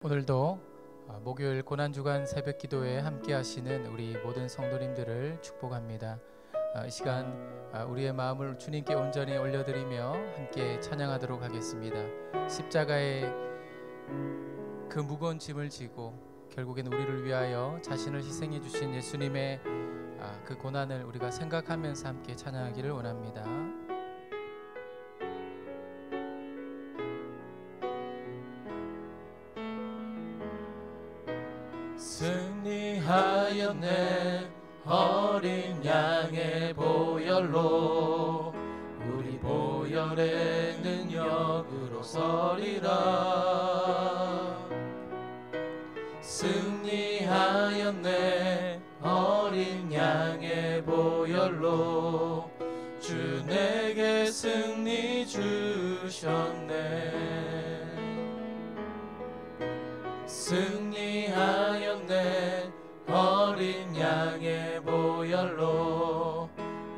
오늘도 목요일 고난주간 새벽기도에 함께 하시는 우리 모든 성도님들을 축복합니다. 이 시간 우리의 마음을 주님께 온전히 올려드리며 함께 찬양하도록 하겠습니다. 십자가의 그 무거운 짐을 지고 결국엔 우리를 위하여 자신을 희생해 주신 예수님의 그 고난을 우리가 생각하면서 함께 찬양하기를 원합니다. 승리하였네 어린 양의 보혈로 우리 보혈의 능력으로 서리라. 승리하였네 어린 양의 보혈로 주 내게 승리 주셨네. 승리하였네 어린 양의 보혈로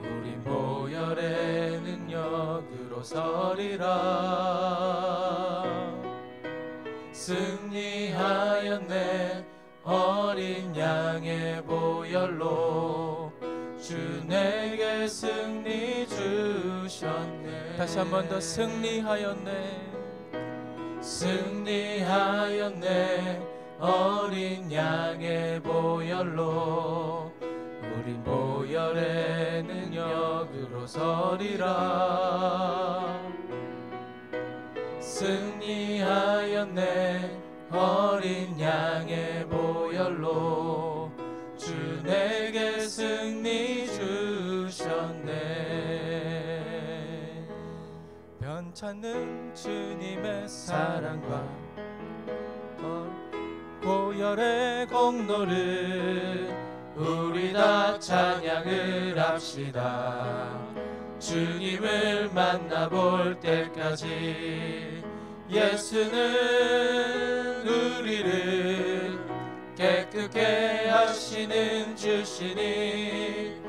우리 보혈의 능력으로 서리라. 승리하였네 어린 양의 보혈로 주 내게 승리 주셨네. 다시 한 번 더 승리하였네. 승리하였네 어린 양의 보혈로 우리 보혈의 능력으로 서리라. 승리하였네 어린 양의 보혈로 주 내게 승리 주셨네. 변찮는 주님의 사랑과 보혈의 공로를 우리 다 찬양을 합시다. 주님을 만나볼 때까지 예수는 우리를 깨끗게 하시는 주시니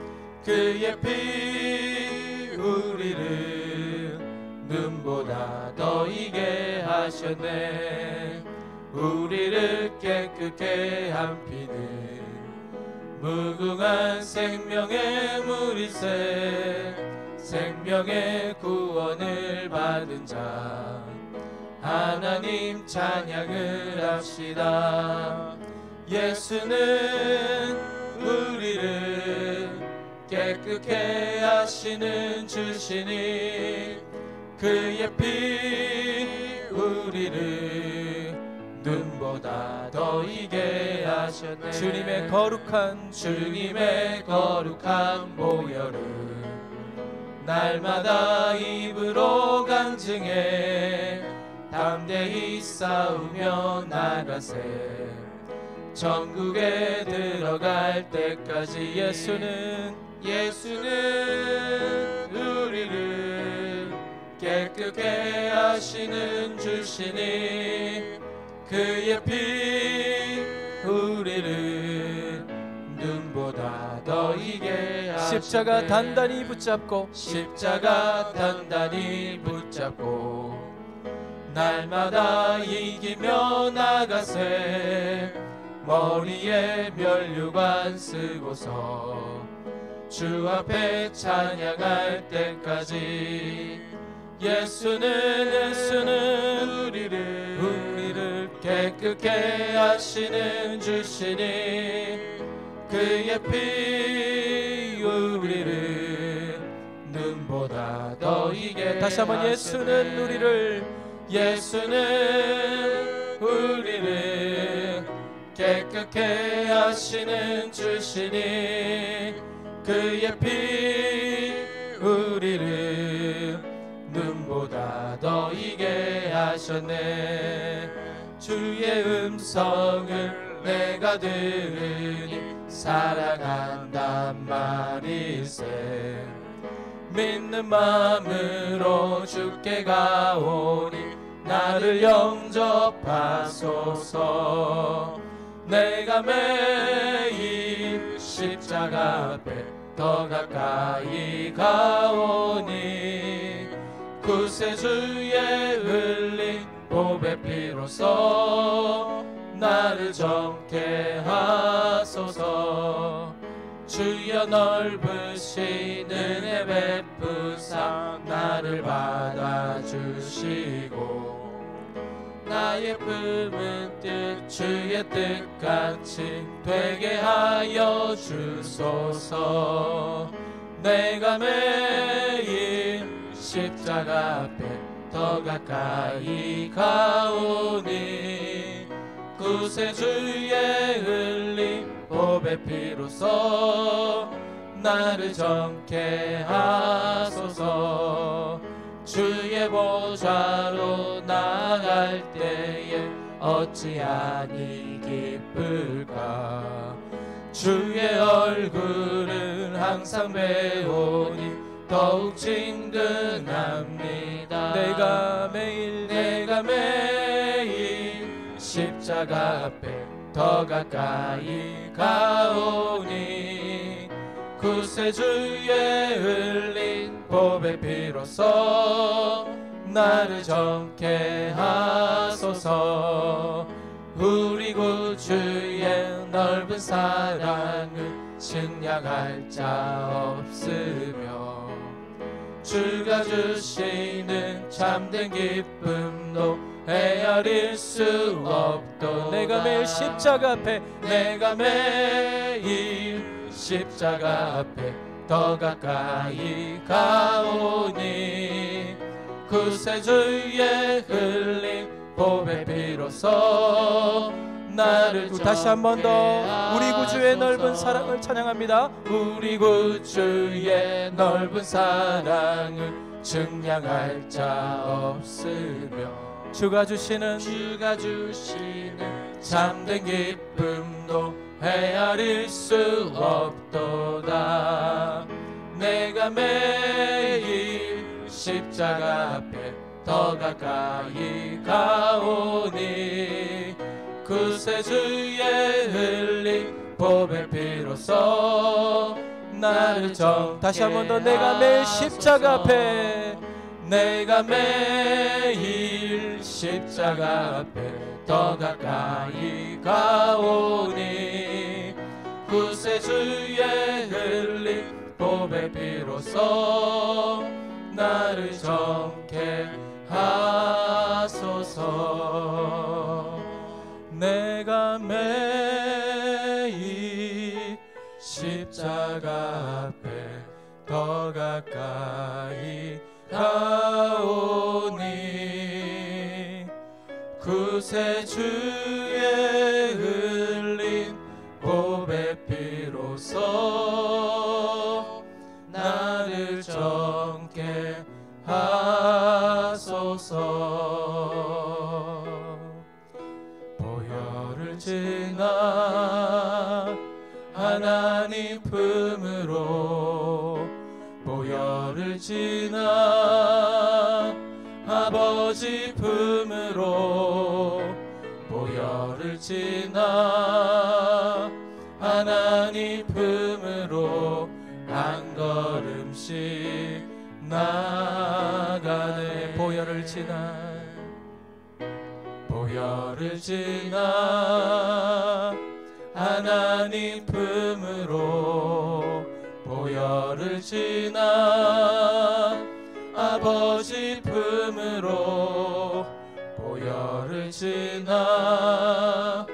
그의 피 우리를 눈보다 더 이게 하셨네. 우리를 깨끗게 한 피는 무궁한 생명의 물이세. 생명의 구원을 받은 자 하나님 찬양을 합시다. 예수는 우리를 깨끗게 하시는 주시니 그의 피 우리를 눈보다 더 이게 하셨네. 주님의 거룩한 보혈을 날마다 입으로 간증해 담대히 싸우며 나가세. 천국에 들어갈 때까지 예수는 우리를 깨끗게 하시는 주시니 그의 피 우리를 눈보다 더 이게 하셨네. 십자가 단단히 붙잡고 날마다 이기며 나가세. 머리에 면류관 쓰고서 주 앞에 찬양할 때까지 예수는 우리를 깨끗게 하시는 주시니 그의 피 우리를 눈보다 더 이게 다시 한번 예수는 우리를 깨끗게 하시는 주시니 그의 피 우리를 눈보다 더 이게 하셨네. 주의 음성을 내가 들으니 사랑한단 말일세. 믿는 마음으로 주께 가오니 나를 영접하소서. 내가 매일 십자가 앞에 더 가까이 가오니 구세주의 흘린 보배 피로써 나를 정케 하소서. 주여 넓으신 은혜 베푸사 나를 받아주시고 나의 품은 뜻 주의 뜻같이 되게 하여 주소서. 내가 매일 십자가 앞에 더 가까이 가오니 구세주의 흘린 보배 피로써 나를 정케 하소서. 주의 보좌로 나갈 때에 어찌하니 기쁠까. 주의 얼굴을 항상 배우니 더욱 친근합니다. 내가 매일 십자가 앞에 더 가까이 가오니 구세주의 흘린 보배 피로써 나를 정케 하소서. 우리 구주의 넓은 사랑을 측량할 자 없으며 주가 주시는 참된 기쁨도 헤아릴 수 없도다. 내가 매일 십자가 앞에 더 가까이 가오니 구세주의 흘린 보배 피로써 나를 다시 한 번 더 우리 구주의 넓은 사랑을 찬양합니다. 우리 구주의 넓은 사랑을 측량할 자 없으며 주가 주시는 참된 기쁨도 헤아릴 수 없도다. 내가 매일 십자가 앞에 더 가까이 가오니 구세주의 흘린 보배 피로써 나를 정. 다시 한 번 더 내가 매일 십자가 앞에 더 가까이 가오니 구세주의 흘린 보배 피로써 나를 정케 하소서. 내가 매일 십자가 앞에 더 가까이 가오니 구세주의 흘린 보배 피로써 나를 정케 하소서. 보혈을 지나 하나님 품으로 보혈을 지나 아버지 품으로 보혈을 지나 하나님 품으로 한 걸음씩 나가네. 보혈을 지나 하나님 품으로 보혈을 지나 아버지 품으로 보혈을 지나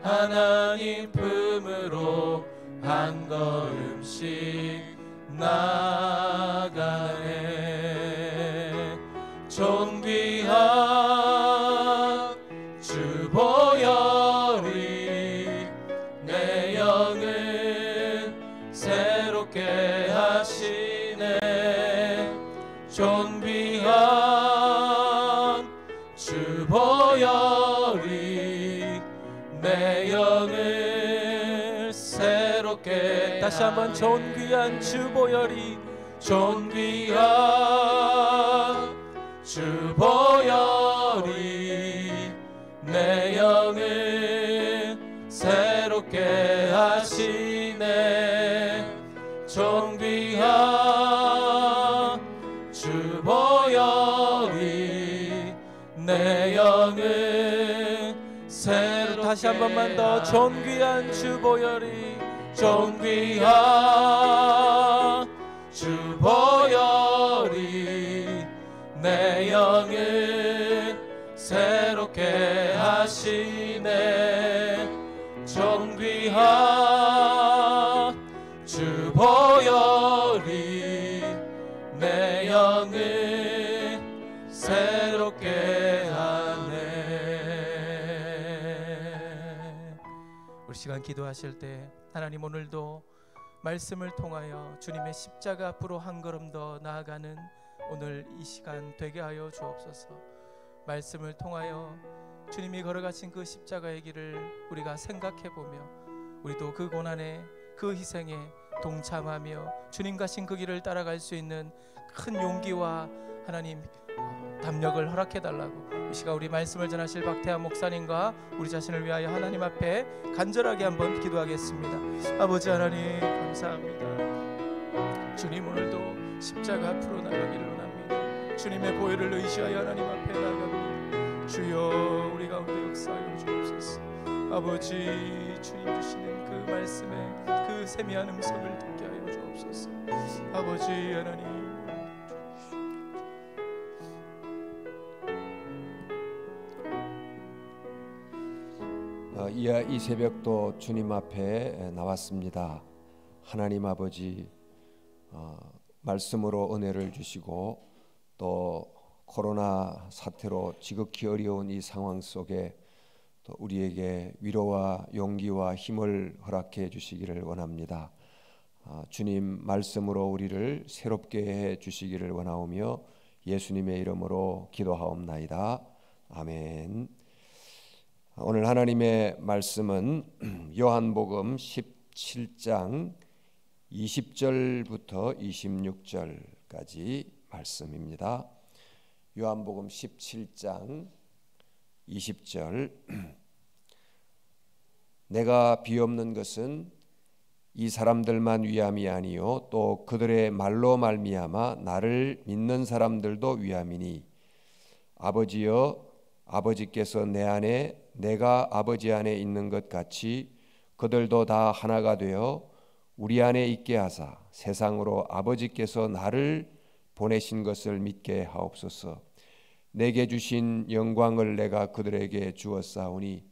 하나님 품으로 한 걸음씩 나가네. 존귀한 주 보혈이 내 영을 새롭게 하시네. 존귀한 주 보혈이 내 영을 새롭게. 다시 한번 존귀한 주 보혈이 주 보혈이 내 영을 새롭게 하시네. 존귀한 주 보혈이 내 영을 새롭게 다시 한 번만 더 존귀한 주 보혈이 존귀한 주 보혈이 내 영을 새롭게 하시네. 존귀한 주 보혈이 내 영을 새롭게 하네. 우리 시간 기도하실 때 하나님, 오늘도 말씀을 통하여 주님의 십자가 앞으로 한 걸음 더 나아가는 오늘 이 시간 되게 하여 주옵소서. 말씀을 통하여 주님이 걸어가신 그 십자가의 길을 우리가 생각해보며 우리도 그 고난에 그 희생에 동참하며 주님 가신 그 길을 따라갈 수 있는 큰 용기와 하나님 담력을 허락해달라고 이 시간 우리 말씀을 전하실 박태환 목사님과 우리 자신을 위하여 하나님 앞에 간절하게 한번 기도하겠습니다. 아버지 하나님, 감사합니다. 주님, 오늘도 십자가 앞으로 나가기를 원합니다. 주님의 보혈을 의지하여 하나님 앞에 나갑니다. 주여, 우리 가운데 역사하여 주옵소서. 아버지, 주님 주시는 그 말씀에 그 세미한 음성을 듣게 하여 주옵소서. 아버지 하나님, 이 새벽도 주님 앞에 나왔습니다. 하나님 아버지, 말씀으로 은혜를 주시고 또 코로나 사태로 지극히 어려운 이 상황 속에 또 우리에게 위로와 용기와 힘을 허락해 주시기를 원합니다. 주님 말씀으로 우리를 새롭게 해 주시기를 원하오며 예수님의 이름으로 기도하옵나이다. 아멘. 오늘 하나님의 말씀은 요한복음 17장 20절부터 26절까지 말씀입니다. 요한복음 17장 20절. 내가 비옵는 것은 이 사람들만 위함이 아니요 또 그들의 말로 말미암아 나를 믿는 사람들도 위함이니, 아버지여, 아버지께서 내 안에 내가 아버지 안에 있는 것 같이 그들도 다 하나가 되어 우리 안에 있게 하사 세상으로 아버지께서 나를 보내신 것을 믿게 하옵소서. 내게 주신 영광을 내가 그들에게 주었사오니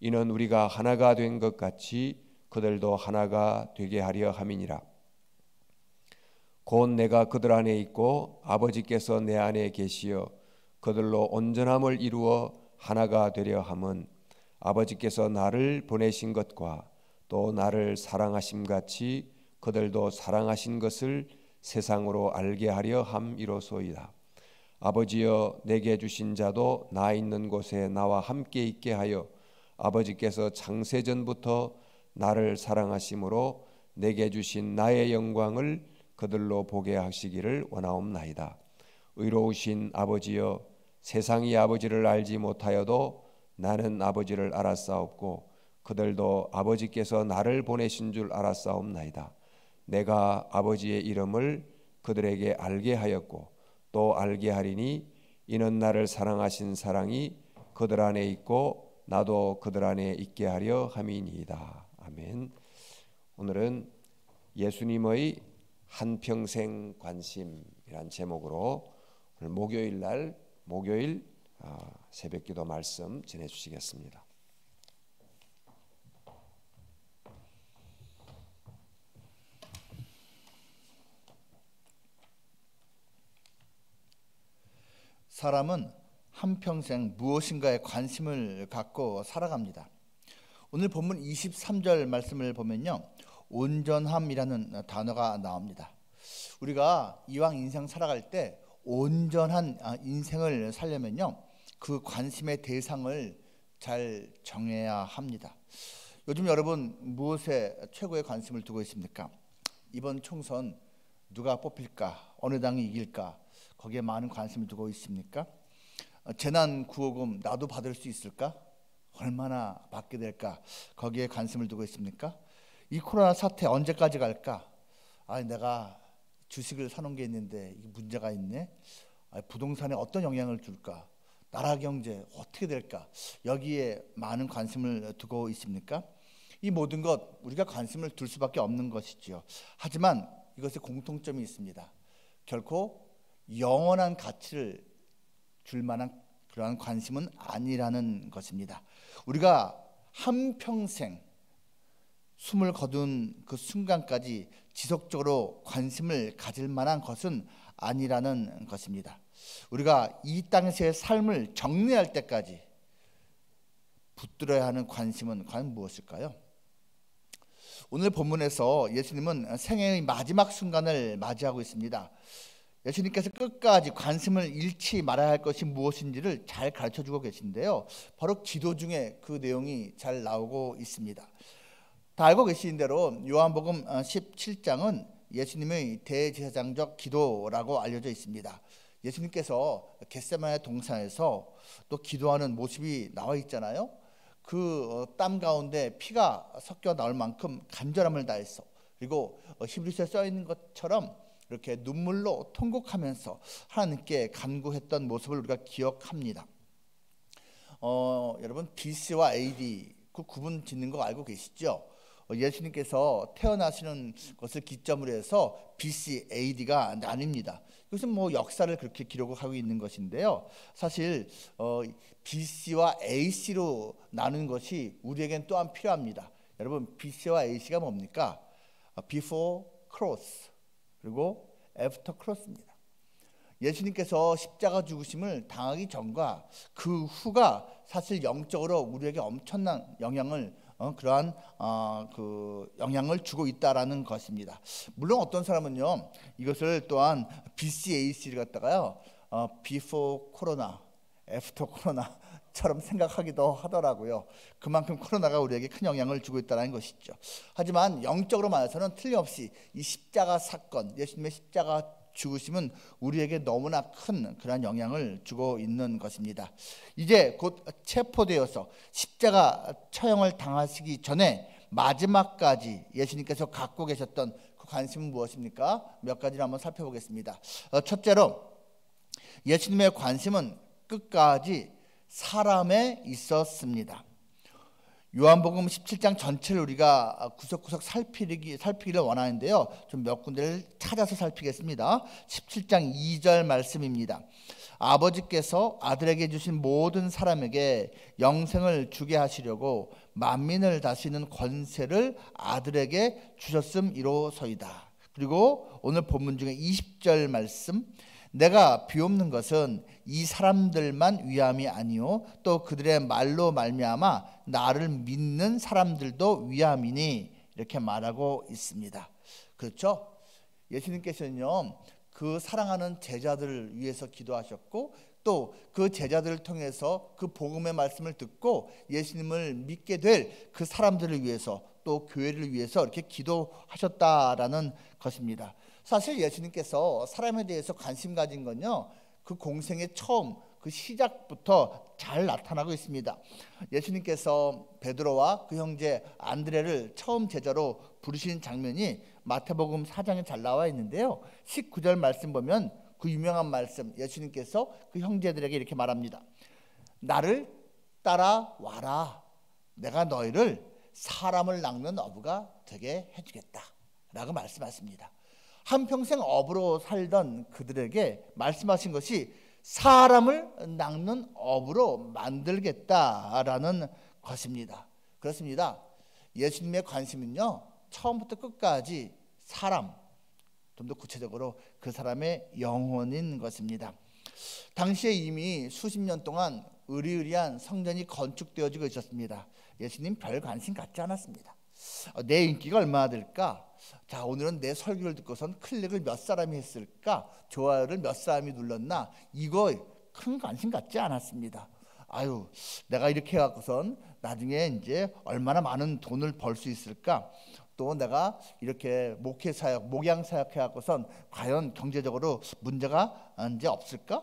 이는 우리가 하나가 된 것 같이 그들도 하나가 되게 하려 함이니라. 곧 내가 그들 안에 있고 아버지께서 내 안에 계시어 그들로 온전함을 이루어 하나가 되려 함은 아버지께서 나를 보내신 것과 또 나를 사랑하심 같이 그들도 사랑하신 것을 세상으로 알게 하려 함이로소이다. 아버지여, 내게 주신 자도 나 있는 곳에 나와 함께 있게 하여 아버지께서 창세전부터 나를 사랑하심으로 내게 주신 나의 영광을 그들로 보게 하시기를 원하옵나이다. 의로우신 아버지여, 세상이 아버지를 알지 못하여도 나는 아버지를 알았사옵고 그들도 아버지께서 나를 보내신 줄 알았사옵나이다. 내가 아버지의 이름을 그들에게 알게 하였고 또 알게 하리니 이는 나를 사랑하신 사랑이 그들 안에 있고 나도 그들 안에 있게 하려 함이니이다. 아멘. 오늘은 예수님의 한평생 관심이란 제목으로 오늘 목요일 새벽기도 말씀 전해주시겠습니다. 사람은 한평생 무엇인가에 관심을 갖고 살아갑니다. 오늘 본문 23절 말씀을 보면요, 온전함이라는 단어가 나옵니다. 우리가 이왕 인생 살아갈 때 온전한 인생을 살려면요, 그 관심의 대상을 잘 정해야 합니다. 요즘 여러분 무엇에 최고의 관심을 두고 있습니까? 이번 총선 누가 뽑힐까? 어느 당이 이길까? 거기에 많은 관심을 두고 있습니까? 재난 구호금 나도 받을 수 있을까? 얼마나 받게 될까? 거기에 관심을 두고 있습니까? 이 코로나 사태 언제까지 갈까? 내가 주식을 사놓은 게 있는데 이게 문제가 있네. 부동산에 어떤 영향을 줄까? 나라 경제 어떻게 될까? 여기에 많은 관심을 두고 있습니까? 이 모든 것 우리가 관심을 둘 수밖에 없는 것이지요. 하지만 이것에 공통점이 있습니다. 결코 영원한 가치를 줄 만한 그러한 관심은 아니라는 것입니다. 우리가 한평생 숨을 거둔 그 순간까지 지속적으로 관심을 가질 만한 것은 아니라는 것입니다. 우리가 이 땅에서의 삶을 정리할 때까지 붙들어야 하는 관심은 과연 무엇일까요? 오늘 본문에서 예수님은 생애의 마지막 순간을 맞이하고 있습니다. 예수님께서 끝까지 관심을 잃지 말아야 할 것이 무엇인지를 잘 가르쳐주고 계신데요. 바로 기도 중에 그 내용이 잘 나오고 있습니다. 다 알고 계신 대로 요한복음 17장은 예수님의 대제사장적 기도라고 알려져 있습니다. 예수님께서 겟세마네 동산에서 또 기도하는 모습이 나와 있잖아요. 그 땀 가운데 피가 섞여 나올 만큼 간절함을 다했어. 그리고 히브리서에 써 있는 것처럼 이렇게 눈물로 통곡하면서 하나님께 간구했던 모습을 우리가 기억합니다. 여러분 BC와 AD 그 구분 짓는 거 알고 계시죠? 예수님께서 태어나시는 것을 기점으로 해서 BC, AD가 나뉩니다. 이것은 뭐 역사를 그렇게 기록하고 있는 것인데요. 사실 BC와 AC로 나누는 것이 우리에겐 또한 필요합니다. 여러분 BC와 AC가 뭡니까? Before Cross 그리고 After Cross입니다. 예수님께서 십자가 죽으심을 당하기 전과 그 후가 사실 영적으로 우리에게 엄청난 영향을 그러한 그 영향을 주고 있다라는 것입니다. 물론 어떤 사람은요 이것을 또한 BCAC를 갖다가요 Before Corona, After Corona처럼 생각하기도 하더라고요. 그만큼 코로나가 우리에게 큰 영향을 주고 있다는 것이죠. 하지만 영적으로 말해서는 틀림없이 이 십자가 사건, 예수님의 십자가 죽으심은 우리에게 너무나 큰 그런 영향을 주고 있는 것입니다. 이제 곧 체포되어서 십자가 처형을 당하시기 전에 마지막까지 예수님께서 갖고 계셨던 그 관심은 무엇입니까? 몇 가지를 한번 살펴보겠습니다. 첫째로 예수님의 관심은 끝까지 사람에 있었습니다. 요한복음 17장 전체를 우리가 구석구석 살피기를 원하는데요. 좀 몇 군데를 찾아서 살피겠습니다. 17장 2절 말씀입니다. 아버지께서 아들에게 주신 모든 사람에게 영생을 주게 하시려고 만민을 다스리는 권세를 아들에게 주셨음이로소이다. 그리고 오늘 본문 중에 20절 말씀, 내가 비옵는 것은 이 사람들만 위함이 아니요 또 그들의 말로 말미암아 나를 믿는 사람들도 위함이니, 이렇게 말하고 있습니다. 그렇죠? 예수님께서는요 그 사랑하는 제자들을 위해서 기도하셨고 또 그 제자들을 통해서 그 복음의 말씀을 듣고 예수님을 믿게 될 그 사람들을 위해서 또 교회를 위해서 이렇게 기도하셨다라는 것입니다. 사실 예수님께서 사람에 대해서 관심 가진 건요 그 공생의 처음 그 시작부터 잘 나타나고 있습니다. 예수님께서 베드로와 그 형제 안드레를 처음 제자로 부르신 장면이 마태복음 4장에 잘 나와 있는데요. 19절 말씀 보면 그 유명한 말씀, 예수님께서 그 형제들에게 이렇게 말합니다. 나를 따라와라. 내가 너희를 사람을 낚는 어부가 되게 해주겠다 라고 말씀하십니다. 한평생 어부로 살던 그들에게 말씀하신 것이 사람을 낚는 어부로 만들겠다라는 것입니다. 그렇습니다. 예수님의 관심은요 처음부터 끝까지 사람, 좀 더 구체적으로 그 사람의 영혼인 것입니다. 당시에 이미 수십 년 동안 으리으리한 성전이 건축되어지고 있었습니다. 예수님 별 관심 갖지 않았습니다. 내 인기가 얼마나 될까? 자, 오늘은 내 설교를 듣고선 클릭을 몇 사람이 했을까? 좋아요를 몇 사람이 눌렀나? 이거 큰 관심 갖지 않았습니다. 아유, 내가 이렇게 해갖고선 나중에 이제 얼마나 많은 돈을 벌 수 있을까? 또 내가 이렇게 목회사역, 목양사역 해갖고선 과연 경제적으로 문제가 이제 없을까?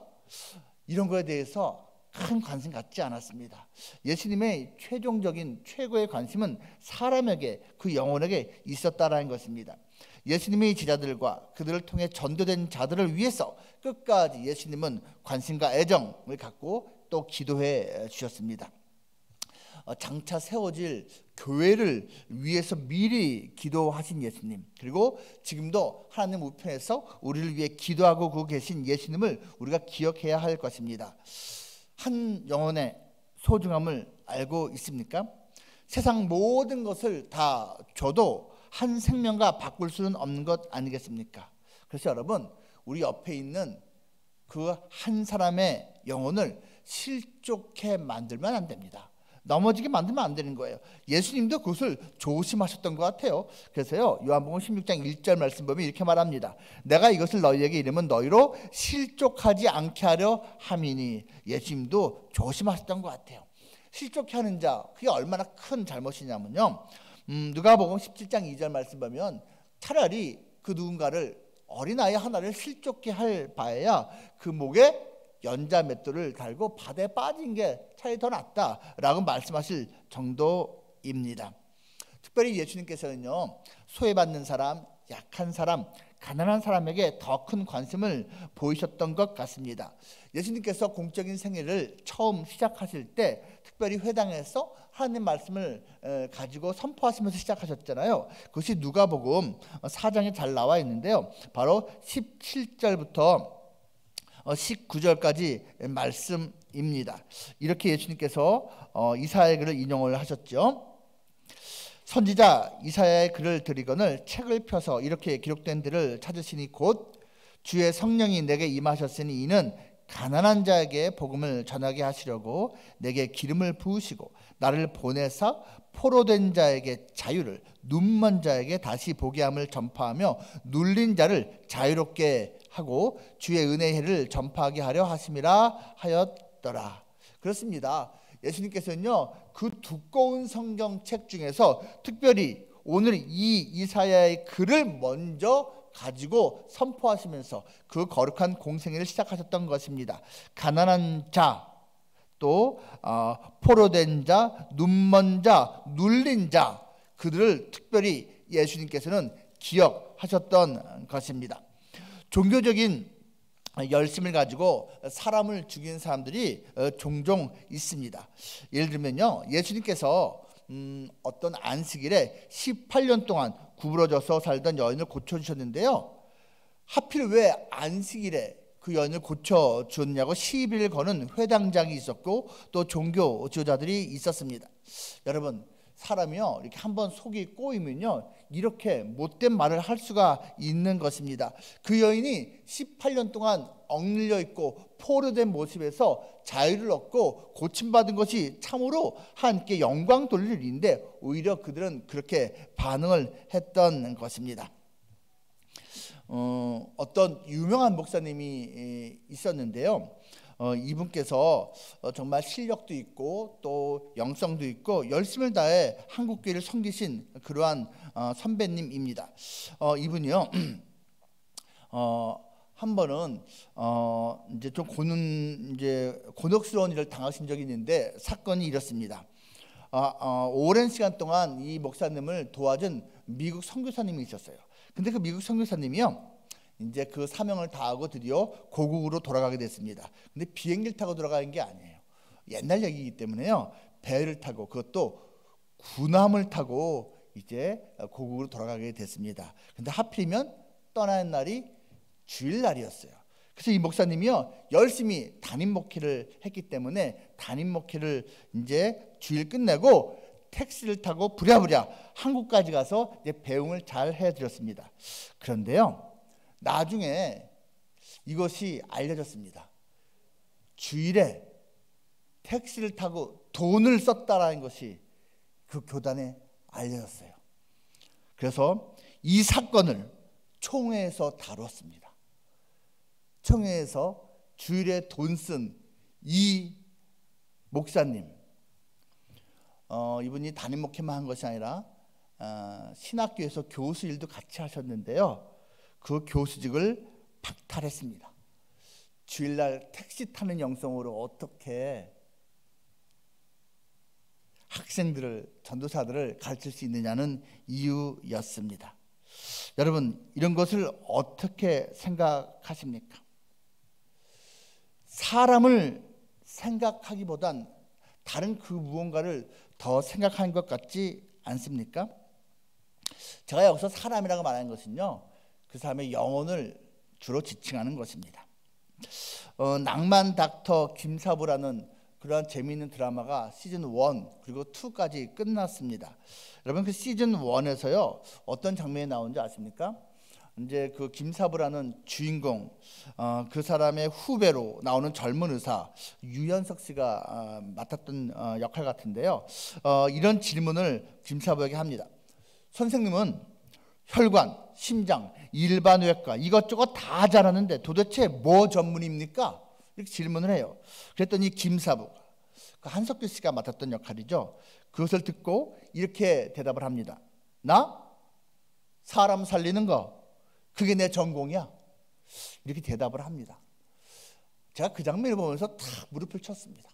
이런 거에 대해서 큰 관심 갖지 않았습니다. 예수님의 최종적인 최고의 관심은 사람에게, 그 영혼에게 있었다라는 것입니다. 예수님의 제자들과 그들을 통해 전도된 자들을 위해서 끝까지 예수님은 관심과 애정을 갖고 또 기도해 주셨습니다. 장차 세워질 교회를 위해서 미리 기도하신 예수님, 그리고 지금도 하나님 우편에서 우리를 위해 기도하고 계신 예수님을 우리가 기억해야 할 것입니다. 한 영혼의 소중함을 알고 있습니까? 세상 모든 것을 다 줘도 한 생명과 바꿀 수는 없는 것 아니겠습니까? 그래서 여러분, 우리 옆에 있는 그 한 사람의 영혼을 실족해 만들면 안 됩니다. 넘어지게 만들면 안 되는 거예요. 예수님도 그것을 조심하셨던 것 같아요. 그래서요, 요한복음 16장 1절 말씀 보면 이렇게 말합니다. 내가 이것을 너희에게 이르면 너희로 실족하지 않게 하려 함이니. 예수님도 조심하셨던 것 같아요. 실족해 하는 자, 그게 얼마나 큰 잘못이냐면요, 누가복음 17장 2절 말씀 보면 차라리 그 누군가를, 어린아이 하나를 실족해 할 바에야 그 목에 연자 맷돌을 달고 바다에 빠진 게 차라리 더 낫다라고 말씀하실 정도입니다. 특별히 예수님께서는요, 소외받는 사람, 약한 사람, 가난한 사람에게 더 큰 관심을 보이셨던 것 같습니다. 예수님께서 공적인 생애를 처음 시작하실 때 특별히 회당에서 하나님 말씀을 가지고 선포하시면서 시작하셨잖아요. 그것이 누가복음 4장에 잘 나와 있는데요, 바로 17절부터 19절까지 말씀입니다. 이렇게 예수님께서 이사야의 글을 인용을 하셨죠. 선지자 이사야의 글을 드리거늘 책을 펴서 이렇게 기록된 데를 찾으시니 곧 주의 성령이 내게 임하셨으니 이는 가난한 자에게 복음을 전하게 하시려고 내게 기름을 부으시고 나를 보내사 포로된 자에게 자유를, 눈먼 자에게 다시 보게 함을 전파하며 눌린 자를 자유롭게 하고 주의 은혜의 해를 전파하게 하려 하심이라 하였더라. 그렇습니다. 예수님께서는요, 그 두꺼운 성경책 중에서 특별히 오늘 이 이사야의 글을 먼저 가지고 선포하시면서 그 거룩한 공생애를 시작하셨던 것입니다. 가난한 자, 또 포로된 자, 눈먼 자, 눌린 자, 그들을 특별히 예수님께서는 기억하셨던 것입니다. 종교적인 열심을 가지고 사람을 죽이는 사람들이 종종 있습니다. 예를 들면요, 예수님께서 어떤 안식일에 18년 동안 구부러져서 살던 여인을 고쳐주셨는데요, 하필 왜 안식일에 그 여인을 고쳐주었냐고 시비를 거는 회당장이 있었고 또 종교 지도자들이 있었습니다. 여러분, 사람이요, 이렇게 한번 속이 꼬이면요, 이렇게 못된 말을 할 수가 있는 것입니다. 그 여인이 18년 동안 억눌려 있고 포로된 모습에서 자유를 얻고 고침받은 것이 참으로 하나님께 영광 돌릴 일인데 오히려 그들은 그렇게 반응을 했던 것입니다. 어떤 유명한 목사님이 있었는데요, 이분께서 정말 실력도 있고 또 영성도 있고 열심을 다해 한국교회를 섬기신 그러한 선배님입니다. 이분이요, 한 번은 이제 좀 곤혹스러운 일을 당하신 적이 있는데 사건이 이렇습니다. 오랜 시간 동안 이 목사님을 도와준 미국 선교사님이 있었어요. 근데 그 미국 선교사님이요, 이제 그 사명을 다하고 드디어 고국으로 돌아가게 됐습니다. 근데 비행기를 타고 돌아가는 게 아니에요. 옛날 얘기이기 때문에요, 배를 타고, 그것도 군함을 타고 이제 고국으로 돌아가게 됐습니다. 근데 하필이면 떠나는 날이 주일날이었어요. 그래서 이 목사님이요, 열심히 담임 목회를 했기 때문에 담임 목회를 이제 주일 끝내고 택시를 타고 부랴부랴 한국까지 가서 이제 배웅을 잘 해드렸습니다. 그런데요, 나중에 이것이 알려졌습니다. 주일에 택시를 타고 돈을 썼다라는 것이 그 교단에 알려졌어요. 그래서 이 사건을 총회에서 다뤘습니다. 총회에서 주일에 돈 쓴 이 목사님, 이분이 담임 목회만 한 것이 아니라 신학교에서 교수 일도 같이 하셨는데요, 그 교수직을 박탈했습니다. 주일날 택시 타는 영성으로 어떻게 학생들을, 전도사들을 가르칠 수 있느냐는 이유였습니다. 여러분, 이런 것을 어떻게 생각하십니까? 사람을 생각하기보단 다른 그 무언가를 더 생각하는 것 같지 않습니까? 제가 여기서 사람이라고 말하는 것은요, 그 사람의 영혼을 주로 지칭하는 것입니다. 낭만 닥터 김사부라는 그러한 재미있는 드라마가 시즌 1 그리고 2까지 끝났습니다. 여러분, 그 시즌 1에서요 어떤 장면이 나오는지 아십니까? 이제 그 김사부라는 주인공, 그 사람의 후배로 나오는 젊은 의사 유연석 씨가 맡았던 역할 같은데요. 이런 질문을 김사부에게 합니다. 선생님은 혈관, 심장, 일반외과 이것저것 다 잘하는데 도대체 뭐 전문입니까? 이렇게 질문을 해요. 그랬더니 김사부가, 그 한석규 씨가 맡았던 역할이죠, 그것을 듣고 이렇게 대답을 합니다. 나? 사람 살리는 거, 그게 내 전공이야. 이렇게 대답을 합니다. 제가 그 장면을 보면서 탁 무릎을 쳤습니다.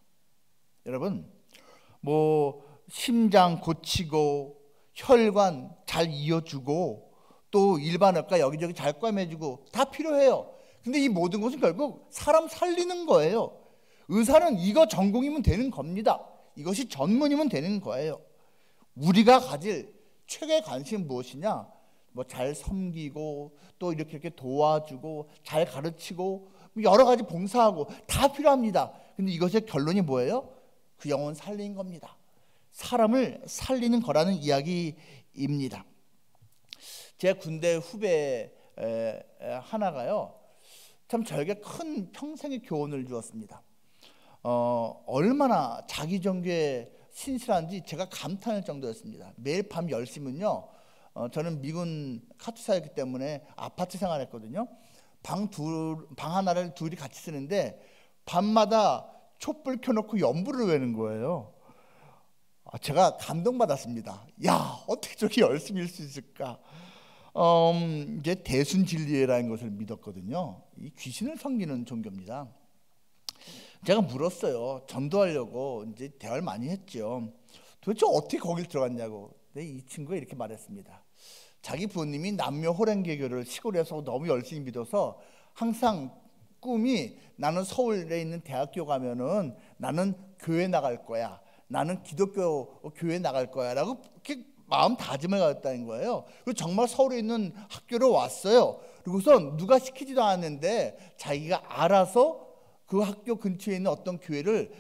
여러분, 뭐 심장 고치고 혈관 잘 이어주고 또 일반외과 여기저기 잘 꿰매주고 다 필요해요. 근데 이 모든 것은 결국 사람 살리는 거예요. 의사는 이거 전공이면 되는 겁니다. 이것이 전문이면 되는 거예요. 우리가 가질 최고의 관심은 무엇이냐? 뭐 잘 섬기고 또 이렇게 도와주고 잘 가르치고 여러 가지 봉사하고 다 필요합니다. 근데 이것의 결론이 뭐예요? 그 영혼 살리는 겁니다. 사람을 살리는 거라는 이야기입니다. 제 군대 후배 하나가요, 참 저에게 큰 평생의 교훈을 주었습니다. 얼마나 자기 전교에 신실한지 제가 감탄할 정도였습니다. 매일 밤 10시면요, 저는 미군 카투사였기 때문에 아파트 생활했거든요. 방 하나를 둘이 같이 쓰는데 밤마다 촛불 켜놓고 연부를 외는 거예요. 제가 감동받았습니다. 야, 어떻게 저렇게 열심히 할 수 있을까? 이제 대순진리라는 것을 믿었거든요. 이 귀신을 섬기는 종교입니다. 제가 물었어요. 전도하려고 이제 대화를 많이 했죠. 도대체 어떻게 거길 들어갔냐고. 근데 이 친구가 이렇게 말했습니다. 자기 부모님이 남묘 호랭개교를 시골에서 너무 열심히 믿어서 항상 꿈이, 나는 서울에 있는 대학교 가면은 나는 교회 나갈 거야, 나는 기독교 교회 나갈 거야 라고 이렇게 마음 다짐을 가졌다는 거예요. 그리고 정말 서울에 있는 학교로 왔어요. 그리고선 누가 시키지도 않았는데 자기가 알아서 그 학교 근처에 있는 어떤 교회를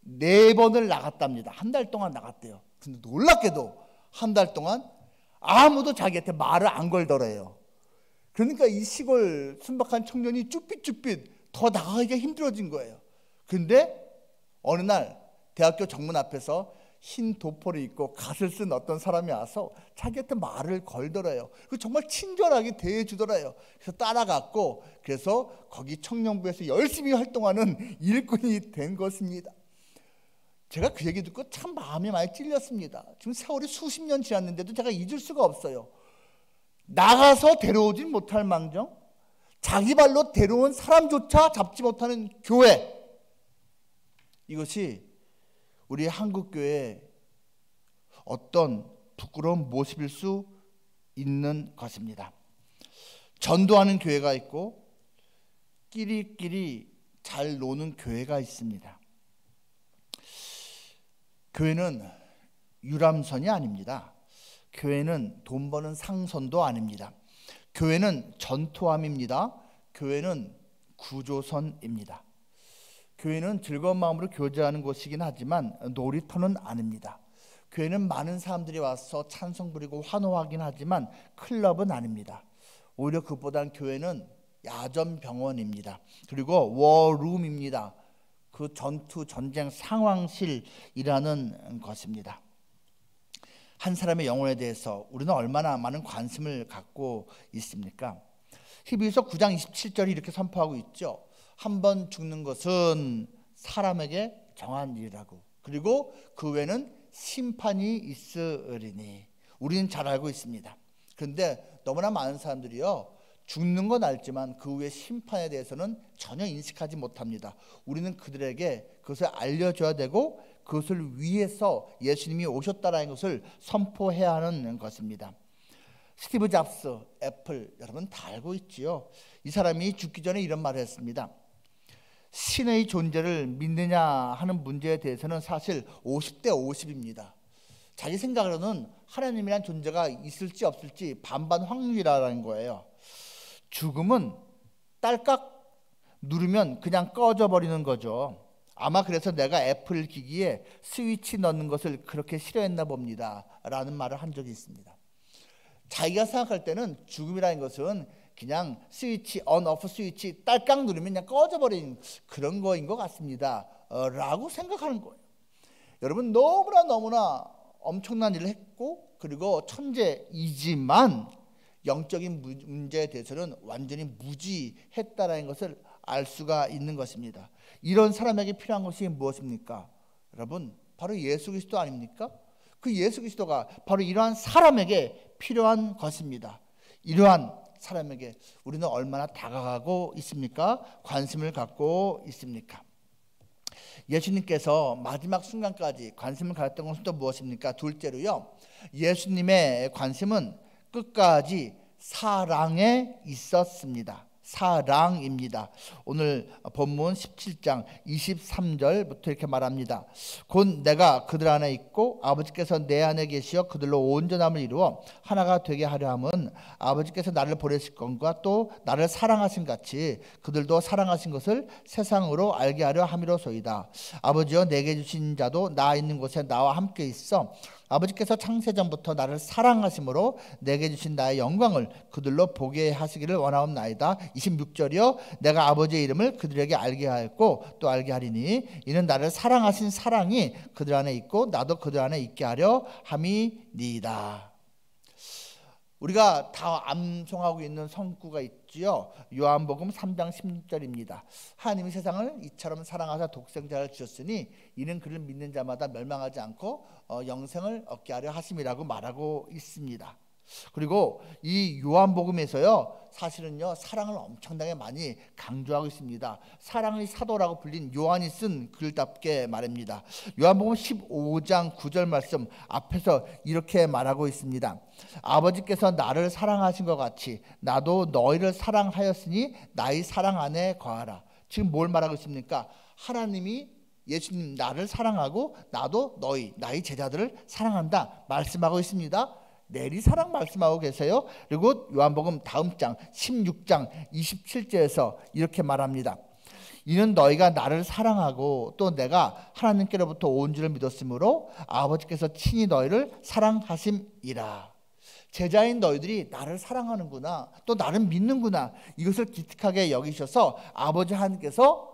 4번을 나갔답니다. 한 달 동안 나갔대요. 근데 놀랍게도 한 달 동안 아무도 자기한테 말을 안 걸더래요. 그러니까 이 시골 순박한 청년이 쭈삣쭈삣 더 나가기가 힘들어진 거예요. 근데 어느 날 대학교 정문 앞에서 흰 도포를 입고 갓을 쓴 어떤 사람이 와서 자기한테 말을 걸더래요. 그리고 정말 친절하게 대해주더래요. 그래서 따라갔고, 그래서 거기 청년부에서 열심히 활동하는 일꾼이 된 것입니다. 제가 그 얘기 듣고 참 마음이 많이 찔렸습니다. 지금 세월이 수십 년 지났는데도 제가 잊을 수가 없어요. 나가서 데려오진 못할 망정 자기 발로 데려온 사람조차 잡지 못하는 교회, 이것이 우리 한국교회의 어떤 부끄러운 모습일 수 있는 것입니다. 전도하는 교회가 있고 끼리끼리 잘 노는 교회가 있습니다. 교회는 유람선이 아닙니다. 교회는 돈 버는 상선도 아닙니다. 교회는 전투함입니다. 교회는 구조선입니다. 교회는 즐거운 마음으로 교제하는 곳이긴 하지만 놀이터는 아닙니다. 교회는 많은 사람들이 와서 찬송 부리고 환호하긴 하지만 클럽은 아닙니다. 오히려 그보다는 교회는 야전병원입니다. 그리고 워룸입니다. 그 전투 전쟁 상황실이라는 것입니다. 한 사람의 영혼에 대해서 우리는 얼마나 많은 관심을 갖고 있습니까? 히브리서 9장 27절이 이렇게 선포하고 있죠. 한 번 죽는 것은 사람에게 정한 일이라고, 그리고 그 외에는 심판이 있으리니. 우리는 잘 알고 있습니다. 그런데 너무나 많은 사람들이요, 죽는 건 알지만 그 후에 심판에 대해서는 전혀 인식하지 못합니다. 우리는 그들에게 그것을 알려줘야 되고 그것을 위해서 예수님이 오셨다라는 것을 선포해야 하는 것입니다. 스티브 잡스, 애플, 여러분 다 알고 있지요. 이 사람이 죽기 전에 이런 말을 했습니다. 신의 존재를 믿느냐 하는 문제에 대해서는 사실 50대 50입니다. 자기 생각으로는 하나님이란 존재가 있을지 없을지 반반 확률이라는 거예요. 죽음은 딸깍 누르면 그냥 꺼져버리는 거죠. 아마 그래서 내가 애플 기기에 스위치 넣는 것을 그렇게 싫어했나 봅니다 라는 말을 한 적이 있습니다. 자기가 생각할 때는 죽음이라는 것은 그냥 스위치 온 오프 스위치 딸깍 누르면 그냥 꺼져버린 그런 거인 것 같습니다 라고 생각하는 거예요. 여러분, 너무나 엄청난 일을 했고 그리고 천재이지만 영적인 문제에 대해서는 완전히 무지했다라는 것을 알 수가 있는 것입니다. 이런 사람에게 필요한 것이 무엇입니까? 여러분, 바로 예수 그리스도 아닙니까? 그 예수 그리스도가 바로 이러한 사람에게 필요한 것입니다. 이러한 사람에게 우리는 얼마나 다가가고 있습니까? 관심을 갖고 있습니까? 예수님께서 마지막 순간까지 관심을 가졌던 것은 또 무엇입니까? 둘째로요, 예수님의 관심은 끝까지 사랑에 있었습니다. 사랑입니다. 오늘 본문 17장 23절부터 이렇게 말합니다. 곧 내가 그들 안에 있고 아버지께서 내 안에 계시어 그들로 온전함을 이루어 하나가 되게 하려 함은 아버지께서 나를 보내실 것과 또 나를 사랑하신 같이 그들도 사랑하신 것을 세상으로 알게 하려 함이로소이다. 아버지여, 내게 주신 자도 나 있는 곳에 나와 함께 있어 아버지께서 창세전부터 나를 사랑하심으로 내게 주신 나의 영광을 그들로 보게 하시기를 원하옵나이다. 26절이요, 내가 아버지의 이름을 그들에게 알게 하였고 또 알게 하리니 이는 나를 사랑하신 사랑이 그들 안에 있고 나도 그들 안에 있게 하려 함이니이다. 우리가 다 암송하고 있는 성구가 있지요. 요한복음 3장 16절입니다. 하나님이 세상을 이처럼 사랑하사 독생자를 주셨으니 이는 그를 믿는 자마다 멸망하지 않고 영생을 얻게 하려 하심이라고 말하고 있습니다. 그리고 이 요한복음에서요, 사실은요 사랑을 엄청나게 많이 강조하고 있습니다. 사랑의 사도라고 불린 요한이 쓴 글답게 말입니다. 요한복음 15장 9절 말씀 앞에서 이렇게 말하고 있습니다. 아버지께서 나를 사랑하신 것 같이 나도 너희를 사랑하였으니 나의 사랑 안에 거하라. 지금 뭘 말하고 있습니까? 하나님이, 예수님 나를 사랑하고 나도 너희 나의 제자들을 사랑한다 말씀하고 있습니다. 내리 사랑 말씀하고 계세요. 그리고 요한복음 다음 장 16장 27절에서 이렇게 말합니다. 이는 너희가 나를 사랑하고 또 내가 하나님께로부터 온 줄을 믿었으므로 아버지께서 친히 너희를 사랑하심이라. 제자인 너희들이 나를 사랑하는구나, 또 나를 믿는구나, 이것을 기특하게 여기셔서 아버지 하나님께서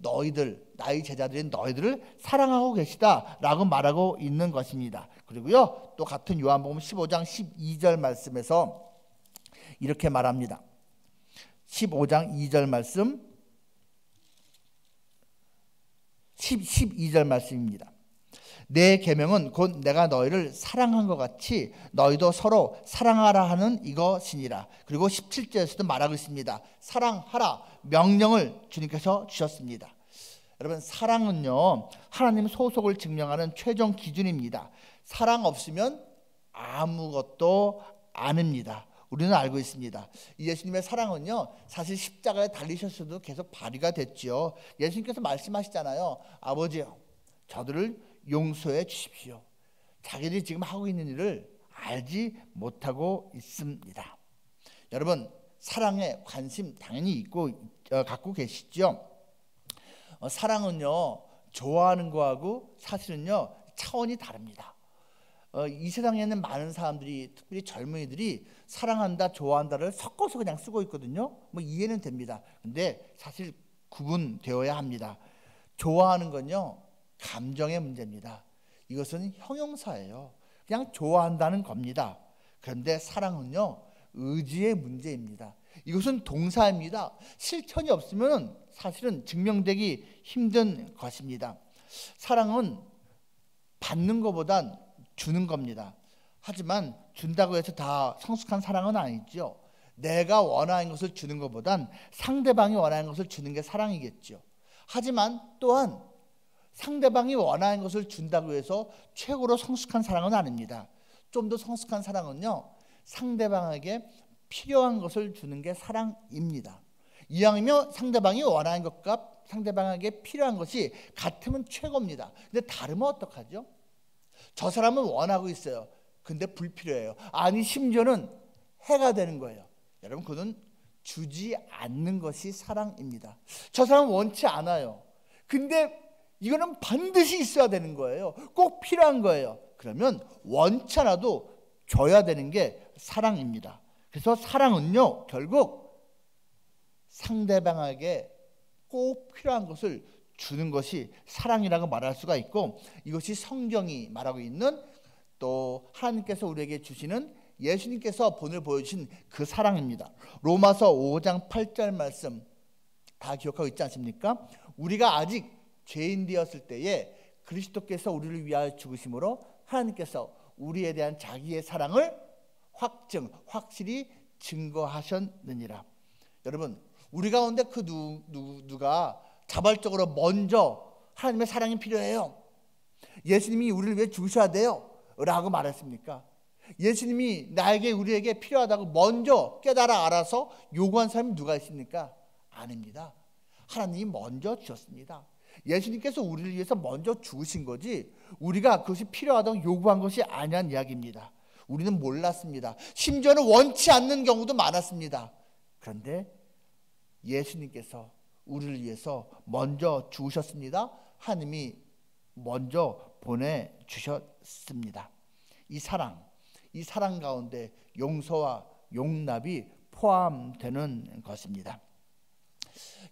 너희들, 나의 제자들인 너희들을 사랑하고 계시다라고 말하고 있는 것입니다. 그리고요, 또 같은 요한복음 15장 12절 말씀에서 이렇게 말합니다. 15장 2절 말씀, 12절 말씀입니다. 내 계명은 곧 내가 너희를 사랑한 것 같이 너희도 서로 사랑하라 하는 이것이니라. 그리고 17절에서도 말하고 있습니다. 사랑하라 명령을 주님께서 주셨습니다. 여러분, 사랑은요 하나님 소속을 증명하는 최종 기준입니다. 사랑 없으면 아무것도 아닙니다. 우리는 알고 있습니다. 예수님의 사랑은요 사실 십자가에 달리셨어도 계속 발휘가 됐죠. 예수님께서 말씀하시잖아요. 아버지요, 저들을 용서해 주십시오. 자기들이 지금 하고 있는 일을 알지 못하고 있습니다. 여러분, 사랑에 관심 당연히 갖고 계시죠. 사랑은요 좋아하는 거하고 사실은요 차원이 다릅니다. 이 세상에는 많은 사람들이, 특별히 젊은이들이 사랑한다, 좋아한다를 섞어서 그냥 쓰고 있거든요. 뭐 이해는 됩니다. 근데 사실 구분되어야 합니다. 좋아하는 건요 감정의 문제입니다. 이것은 형용사예요. 그냥 좋아한다는 겁니다. 그런데 사랑은요 의지의 문제입니다. 이것은 동사입니다. 실천이 없으면 사실은 증명되기 힘든 것입니다. 사랑은 받는 것보단 주는 겁니다. 하지만 준다고 해서 다 성숙한 사랑은 아니죠. 내가 원하는 것을 주는 것보단 상대방이 원하는 것을 주는 게 사랑이겠죠. 하지만 또한 상대방이 원하는 것을 준다고 해서 최고로 성숙한 사랑은 아닙니다. 좀 더 성숙한 사랑은요 상대방에게 필요한 것을 주는 게 사랑입니다. 이왕이면 상대방이 원하는 것과 상대방에게 필요한 것이 같으면 최고입니다. 근데 다르면 어떡하죠? 저 사람은 원하고 있어요. 근데 불필요해요. 아니 심지어는 해가 되는 거예요. 여러분, 그건 주지 않는 것이 사랑입니다. 저 사람은 원치 않아요. 근데 이거는 반드시 있어야 되는 거예요. 꼭 필요한 거예요. 그러면 원치 않아도 줘야 되는 게 사랑입니다. 그래서 사랑은요, 결국 상대방에게 꼭 필요한 것을 주는 것이 사랑이라고 말할 수가 있고, 이것이 성경이 말하고 있는, 또 하나님께서 우리에게 주시는, 예수님께서 본을 보여주신 그 사랑입니다. 로마서 5장 8절 말씀 다 기억하고 있지 않습니까? 우리가 아직 죄인 되었을 때에 그리스도께서 우리를 위하여 죽으심으로 하나님께서 우리에 대한 자기의 사랑을 확실히 증거하셨느니라. 여러분, 우리 가운데 그 누가 자발적으로 먼저 하나님의 사랑이 필요해요, 예수님이 우리를 위해 죽으셔야 돼요 라고 말했습니까? 예수님이 우리에게 필요하다고 먼저 깨달아 알아서 요구한 사람이 누가 있습니까? 아닙니다. 하나님이 먼저 주셨습니다. 예수님께서 우리를 위해서 먼저 죽으신 거지 우리가 그것이 필요하다고 요구한 것이 아니란 이야기입니다. 우리는 몰랐습니다. 심지어는 원치 않는 경우도 많았습니다. 그런데 예수님께서 우리를 위해서 먼저 죽으셨습니다. 하나님이 먼저 보내주셨습니다. 이 사랑 가운데 용서와 용납이 포함되는 것입니다.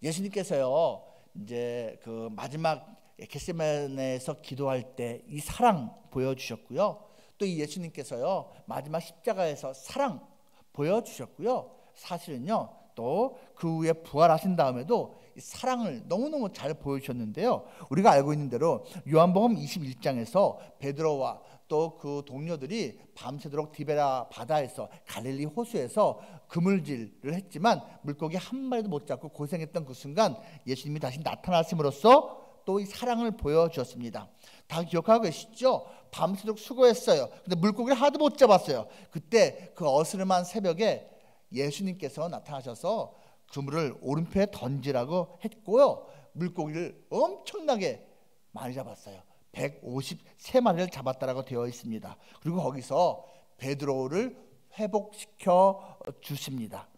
예수님께서요, 이제 그 마지막 겟세마네에서 기도할 때 이 사랑 보여주셨고요. 또 이 예수님께서요, 마지막 십자가에서 사랑 보여주셨고요. 사실은요, 또 그 후에 부활하신 다음에도 이 사랑을 너무너무 잘 보여주셨는데요. 우리가 알고 있는 대로 요한복음 21장에서 베드로와 또 그 동료들이 밤새도록 디베라 바다에서 갈릴리 호수에서 그물질을 했지만 물고기 한 마리도 못 잡고 고생했던 그 순간 예수님이 다시 나타나심으로써 또 이 사랑을 보여주었습니다. 다 기억하고 계시죠? 밤새도록 수고했어요. 근데 물고기를 하도 못 잡았어요. 그때 그 어스름한 새벽에 예수님께서 나타나셔서 그물을 오른편에 던지라고 했고요, 물고기를 엄청나게 많이 잡았어요. 153마리를 잡았다라고 되어 있습니다. 그리고 거기서 베드로를 회복시켜 주십니다.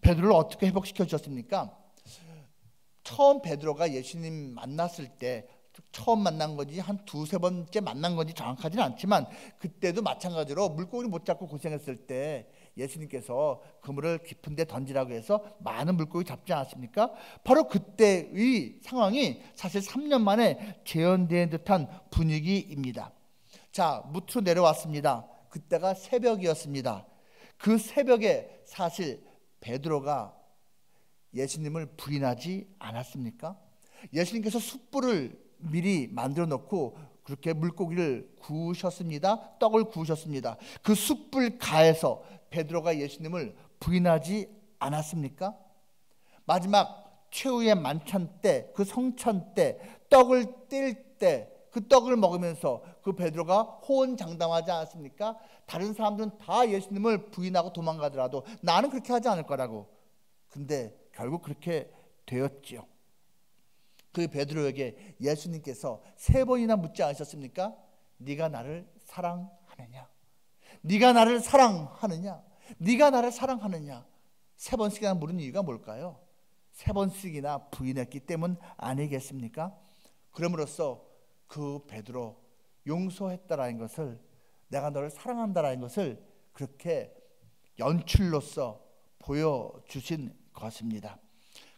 베드로를 어떻게 회복시켜 주셨습니까? 처음 베드로가 예수님 만났을 때, 처음 만난 건지 한 두세 번째 만난 건지 정확하지는 않지만 그때도 마찬가지로 물고기를 못 잡고 고생했을 때 예수님께서 그물을 깊은 데 던지라고 해서 많은 물고기 잡지 않았습니까? 바로 그때의 상황이 사실 3년 만에 재현된 듯한 분위기입니다. 자, 무트로 내려왔습니다. 그때가 새벽이었습니다. 그 새벽에 사실 베드로가 예수님을 부인하지 않았습니까? 예수님께서 숯불을 미리 만들어 놓고 그렇게 물고기를 구우셨습니다. 떡을 구우셨습니다. 그 숯불 가에서 베드로가 예수님을 부인하지 않았습니까? 마지막 최후의 만찬 때, 그 성찬 때, 떡을 뗄 때 그 떡을 먹으면서 그 베드로가 호언장담하지 않았습니까? 다른 사람들은 다 예수님을 부인하고 도망가더라도 나는 그렇게 하지 않을 거라고. 근데 결국 그렇게 되었지요. 그 베드로에게 예수님께서 3번이나 묻지 않으셨습니까? 네가 나를 사랑하느냐? 네가 나를 사랑하느냐? 네가 나를 사랑하느냐? 3번씩이나 물은 이유가 뭘까요? 3번씩이나 부인했기 때문 아니겠습니까? 그럼으로써 그 베드로 용서했다라는 것을, 내가 너를 사랑한다라는 것을 그렇게 연출로서 보여주신 것입니다.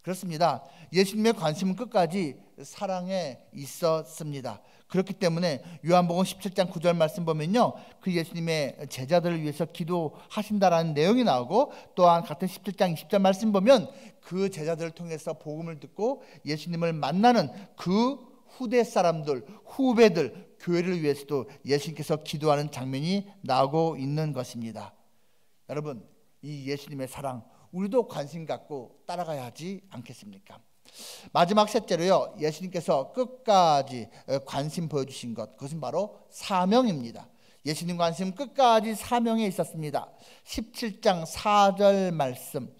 그렇습니다. 예수님의 관심은 끝까지 사랑에 있었습니다. 그렇기 때문에 요한복음 17장 9절 말씀 보면요, 그 예수님의 제자들을 위해서 기도하신다라는 내용이 나오고, 또한 같은 17장 20절 말씀 보면 그 제자들을 통해서 복음을 듣고 예수님을 만나는 그 후대 사람들, 후배들, 교회를 위해서도 예수님께서 기도하는 장면이 나오고 있는 것입니다. 여러분, 이 예수님의 사랑 우리도 관심 갖고 따라가야 하지 않겠습니까? 마지막 셋째로요, 예수님께서 끝까지 관심 보여주신 것, 그것은 바로 사명입니다. 예수님 관심 끝까지 사명에 있었습니다. 17장 4절 말씀,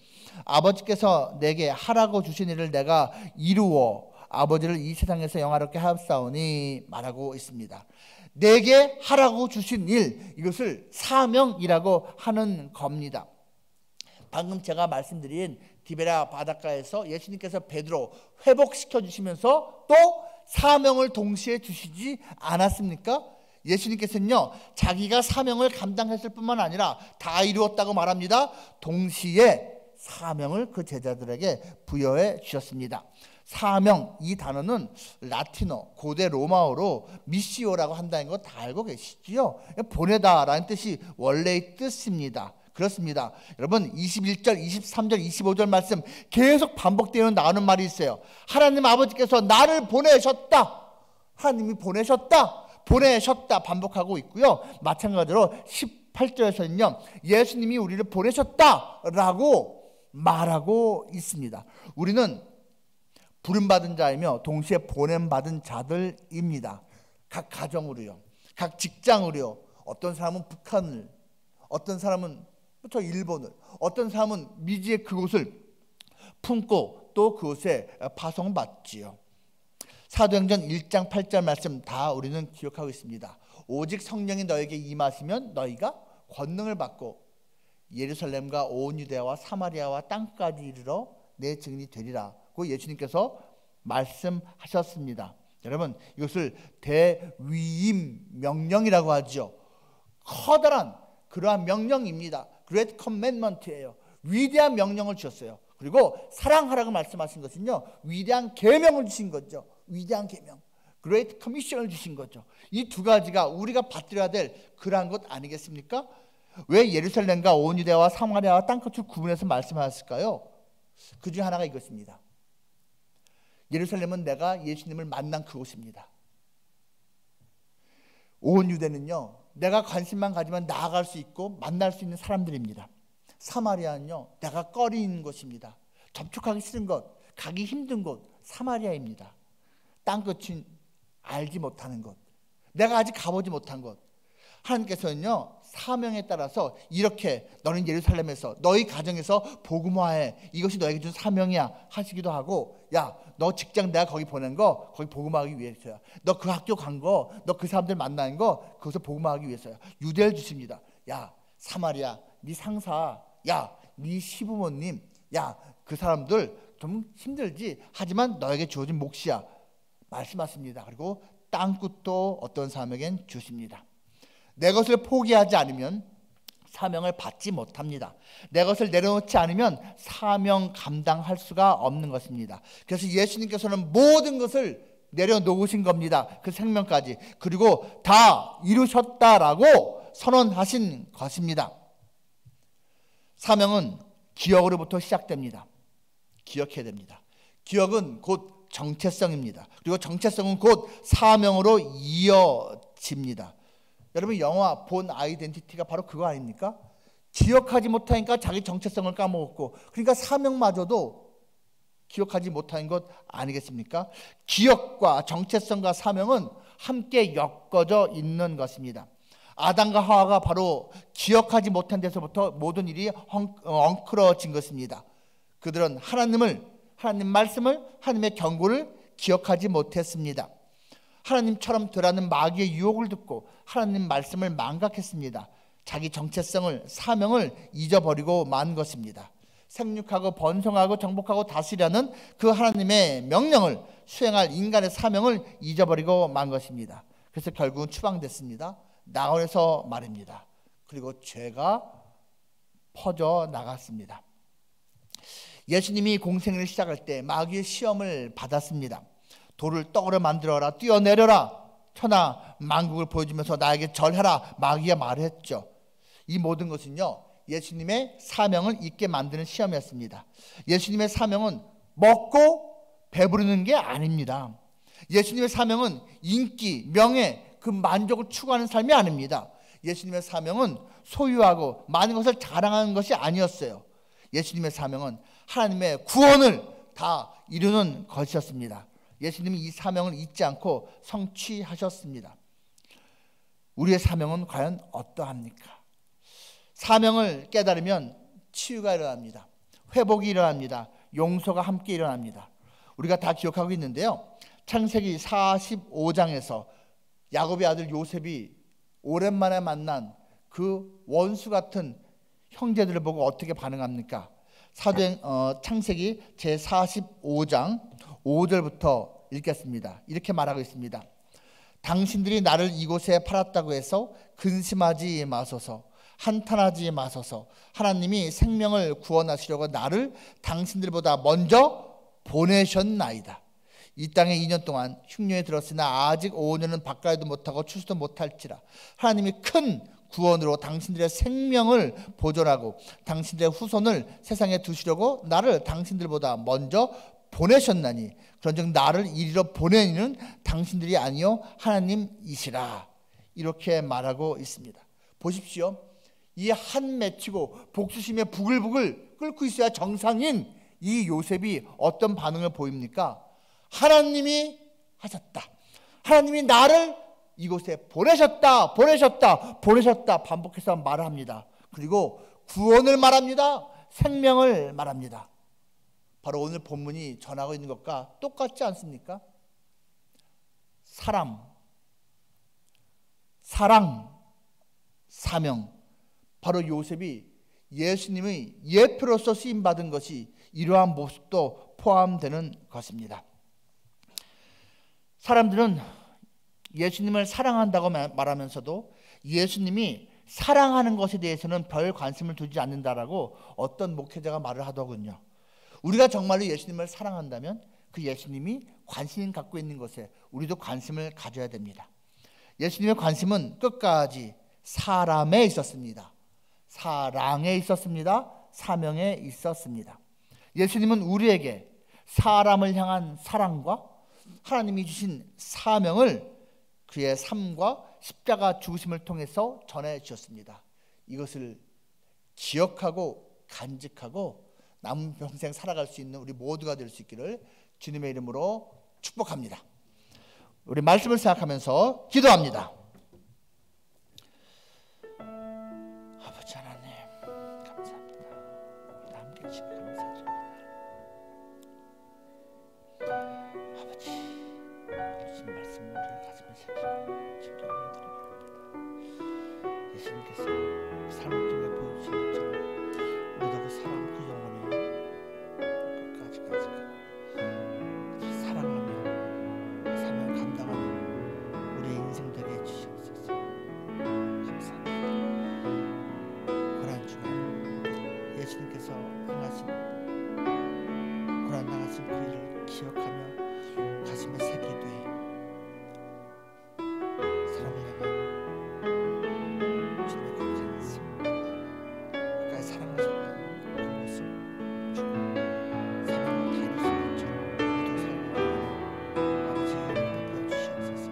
아버지께서 내게 하라고 주신 일을 내가 이루어 아버지를 이 세상에서 영화롭게 하옵사오니 말하고 있습니다. 내게 하라고 주신 일, 이것을 사명이라고 하는 겁니다. 방금 제가 말씀드린 디베라 바닷가에서 예수님께서 베드로 회복시켜 주시면서 또 사명을 동시에 주시지 않았습니까? 예수님께서는요, 자기가 사명을 감당했을 뿐만 아니라 다 이루었다고 말합니다. 동시에 사명을 그 제자들에게 부여해 주셨습니다. 사명, 이 단어는 라틴어, 고대 로마어로 미시오라고 한다는 거 다 알고 계시지요? 보내다라는 뜻이 원래의 뜻입니다. 그렇습니다. 여러분, 21절, 23절, 25절 말씀 계속 반복되어 나오는 말이 있어요. 하나님 아버지께서 나를 보내셨다. 하나님이 보내셨다 반복하고 있고요. 마찬가지로 18절에서는요, 예수님이 우리를 보내셨다라고 말하고 있습니다. 우리는 부름받은 자이며 동시에 보냄받은 자들입니다. 각 가정으로요, 각 직장으로요. 어떤 사람은 북한을, 어떤 사람은 저 일본을, 어떤 사람은 미지의 그곳을 품고 또 그곳에 파송받지요. 사도행전 1장 8절 말씀 다 우리는 기억하고 있습니다. 오직 성령이 너에게 임하시면 너희가 권능을 받고 예루살렘과 온 유대와 사마리아와 땅까지 이르러 내 증인이 되리라고 예수님께서 말씀하셨습니다. 여러분, 이것을 대위임 명령이라고 하죠. 커다란 그러한 명령입니다. Great Commandment예요. 위대한 명령을 주셨어요. 그리고 사랑하라고 말씀하신 것은요, 위대한 계명을 주신 거죠. 위대한 계명, Great Commission을 주신 거죠. 이 두 가지가 우리가 받들어야 될 그러한 것 아니겠습니까? 왜 예루살렘과 온 유대와 사마리아와 땅끝을 구분해서 말씀하셨을까요? 그 중에 하나가 이것입니다. 예루살렘은 내가 예수님을 만난 그곳입니다. 온 유대는요, 내가 관심만 가지면 나아갈 수 있고 만날 수 있는 사람들입니다. 사마리아는요, 내가 꺼리는 곳입니다. 접촉하기 싫은 곳, 가기 힘든 곳, 사마리아입니다. 땅끝은 알지 못하는 곳, 내가 아직 가보지 못한 곳. 하나님께서는요, 사명에 따라서 이렇게 너는 예루살렘에서 너희 가정에서 복음화해, 이것이 너에게 준 사명이야 하시기도 하고, 야, 너 직장 내가 거기 보낸 거 거기 복음화하기 위해서야. 너 그 학교 간 거, 너 그 사람들 만나는 거 그것을 복음화하기 위해서야. 유대를 주십니다. 야, 사마리아 네 상사, 야, 네 시부모님, 야, 그 사람들 좀 힘들지, 하지만 너에게 주어진 몫이야 말씀하십니다. 그리고 땅끝도 어떤 사람에겐 주십니다. 내 것을 포기하지 않으면 사명을 받지 못합니다. 내 것을 내려놓지 않으면 사명 감당할 수가 없는 것입니다. 그래서 예수님께서는 모든 것을 내려놓으신 겁니다. 그 생명까지. 그리고 다 이루셨다라고 선언하신 것입니다. 사명은 기억으로부터 시작됩니다. 기억해야 됩니다. 기억은 곧 정체성입니다. 그리고 정체성은 곧 사명으로 이어집니다. 여러분, 영화 본 아이덴티티가 바로 그거 아닙니까? 기억하지 못하니까 자기 정체성을 까먹었고, 그러니까 사명마저도 기억하지 못하는 것 아니겠습니까? 기억과 정체성과 사명은 함께 엮어져 있는 것입니다. 아담과 하와가 바로 기억하지 못한 데서부터 모든 일이 엉클어진 것입니다. 그들은 하나님 말씀을, 하나님의 경고를 기억하지 못했습니다. 하나님처럼 되라는 마귀의 유혹을 듣고 하나님 말씀을 망각했습니다. 자기 정체성을, 사명을 잊어버리고 만 것입니다. 생육하고 번성하고 정복하고 다스리라는 그 하나님의 명령을 수행할 인간의 사명을 잊어버리고 만 것입니다. 그래서 결국은 추방됐습니다. 나원에서 말입니다. 그리고 죄가 퍼져 나갔습니다. 예수님이 공생을 시작할 때 마귀의 시험을 받았습니다. 돌을 떡으로 만들어라, 뛰어내려라, 천하 만국을 보여주면서 나에게 절해라, 마귀가 말했죠. 이 모든 것은요, 예수님의 사명을 잊게 만드는 시험이었습니다. 예수님의 사명은 먹고 배부르는 게 아닙니다. 예수님의 사명은 인기, 명예, 그 만족을 추구하는 삶이 아닙니다. 예수님의 사명은 소유하고 많은 것을 자랑하는 것이 아니었어요. 예수님의 사명은 하나님의 구원을 다 이루는 것이었습니다. 예수님이 이 사명을 잊지 않고 성취하셨습니다. 우리의 사명은 과연 어떠합니까? 사명을 깨달으면 치유가 일어납니다. 회복이 일어납니다. 용서가 함께 일어납니다. 우리가 다 기억하고 있는데요. 창세기 45장에서 야곱의 아들 요셉이 오랜만에 만난 그 원수 같은 형제들을 보고 어떻게 반응합니까? 창세기 제45장 5절부터 읽겠습니다. 이렇게 말하고 있습니다. 당신들이 나를 이곳에 팔았다고 해서 근심하지 마소서. 한탄하지 마소서. 하나님이 생명을 구원하시려고 나를 당신들보다 먼저 보내셨나이다. 이 땅에 2년 동안 흉년에 들었으나 아직 5년은 바꿔도 못하고 추수도 못할지라. 하나님이 큰 구원으로 당신들의 생명을 보존하고 당신들의 후손을 세상에 두시려고 나를 당신들보다 먼저 보내셨나니 그런즉 나를 이리로 보내는 당신들이 아니요 하나님이시라. 이렇게 말하고 있습니다. 보십시오. 이 한 맺히고 복수심에 부글부글 끓고 있어야 정상인 이 요셉이 어떤 반응을 보입니까? 하나님이 하셨다. 하나님이 나를 이곳에 보내셨다 반복해서 말을 합니다. 그리고 구원을 말합니다. 생명을 말합니다. 바로 오늘 본문이 전하고 있는 것과 똑같지 않습니까? 사랑, 사명. 바로 요셉이 예수님의 예표로서 쓰임받은 것이 이러한 모습도 포함되는 것입니다. 사람들은 예수님을 사랑한다고 말하면서도 예수님이 사랑하는 것에 대해서는 별 관심을 두지 않는다라고 어떤 목회자가 말을 하더군요. 우리가 정말로 예수님을 사랑한다면 그 예수님이 관심 갖고 있는 것에 우리도 관심을 가져야 됩니다. 예수님의 관심은 끝까지 사람에 있었습니다. 사랑에 있었습니다. 사명에 있었습니다. 예수님은 우리에게 사람을 향한 사랑과 하나님이 주신 사명을 그의 삶과 십자가 죽으심을 통해서 전해 주셨습니다. 이것을 기억하고 간직하고 남은 평생 살아갈 수 있는 우리 모두가 될 수 있기를 주님의 이름으로 축복합니다. 우리 말씀을 생각하면서 기도합니다. 아버지 하나님 감사합니다. 함께 계시고 감사드립니다. 아버지 주신 말씀을 우리 가슴에 새기고 지켜드리게 합니다. 예수님께서 삶을 통해 보여주신 것처럼 우리도 그 사랑 그 영혼에 끝까지 가지고 사랑하며 사명 감당하는 우리의 인생 되게 해주시옵소서. 감사합니다. 고난 주간 예수님께서 행하신 고난 당하신 그 일을 기억하며 가슴에 새기되 사랑을 향한 주님의 그 관심 가까이 사랑하셨던 그 모습 주고 사랑을 다할 수 있도록 우리도 살아가는 아버지의 은혜를 베풀어 주시옵소서.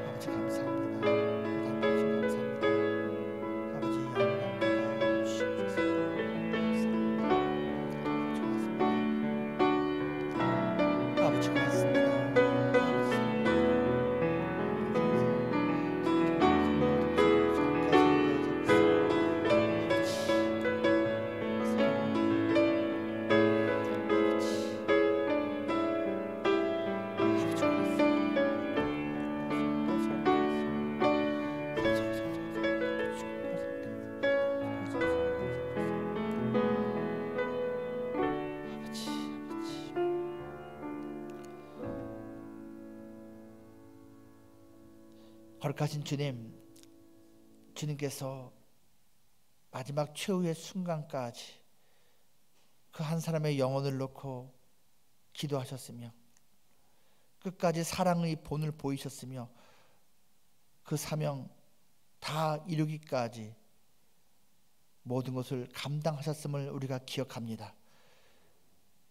아버지 감사합니다. 감사합니다. 아버지 영광 받아 주시옵소서. 감사합니다. 아버지 고맙습니다. 거룩하신 주님, 주님께서 마지막 최후의 순간까지 그 한 사람의 영혼을 놓고 기도하셨으며 끝까지 사랑의 본을 보이셨으며 그 사명 다 이루기까지 모든 것을 감당하셨음을 우리가 기억합니다.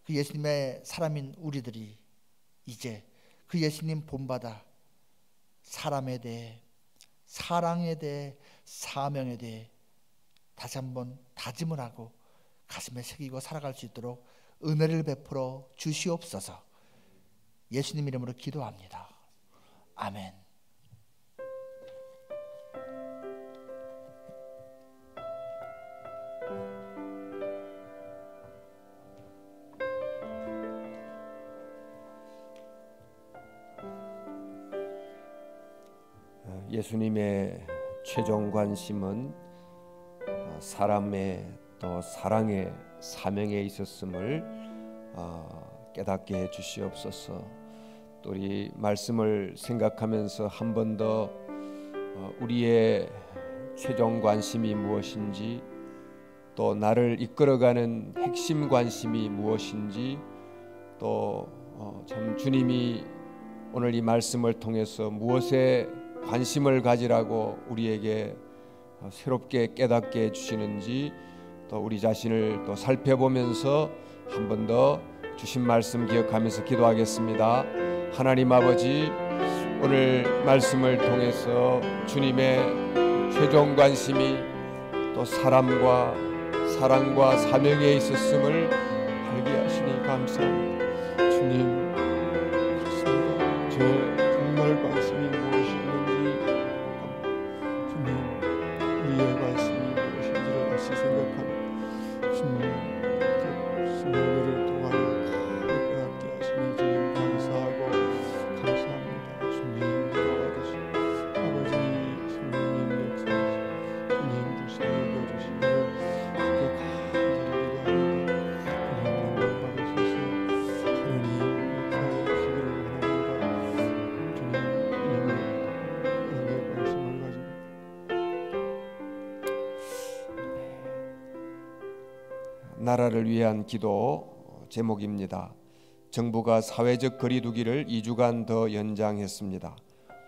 그 예수님의 사람인 우리들이 이제 그 예수님 본받아 사람에 대해, 사랑에 대해, 사명에 대해 다시 한번 다짐을 하고 가슴에 새기고 살아갈 수 있도록 은혜를 베풀어 주시옵소서. 예수님 이름으로 기도합니다. 아멘. 예수님의 최종 관심은 사람의 또 사랑의 사명에 있었음을 깨닫게 해 주시옵소서. 또 우리 말씀을 생각하면서 한 번 더 우리의 최종 관심이 무엇인지, 또 나를 이끌어가는 핵심 관심이 무엇인지, 또 참 주님이 오늘 이 말씀을 통해서 무엇에 관심을 가지라고 우리에게 새롭게 깨닫게 해주시는지, 또 우리 자신을 또 살펴보면서 한 번 더 주신 말씀 기억하면서 기도하겠습니다. 하나님 아버지, 오늘 말씀을 통해서 주님의 최종 관심이 또 사람과 사랑과 사명에 있었음을 알게 하시니 감사합니다. 주님, 그렇습니다. 저 정말 관심이 무엇이었는지, 주님 우리의 관심이 무엇인지를 다시 생각하며 주님 수명을 통하여 깨닫게 하시니 주님 감사하고 감사합니다. 주님 도와주시고 아버지 성령님 역사하시고 주님 불쌍히 여겨주시기를 주께 간절히 기도합니다. 주님 영광 받으셔서 하나님 역사해 주시기를 원합니다. 주님 이름을 관심을 가지고 나라를 위한 기도 제목입니다. 정부가 사회적 거리두기를 2주간 더 연장했습니다.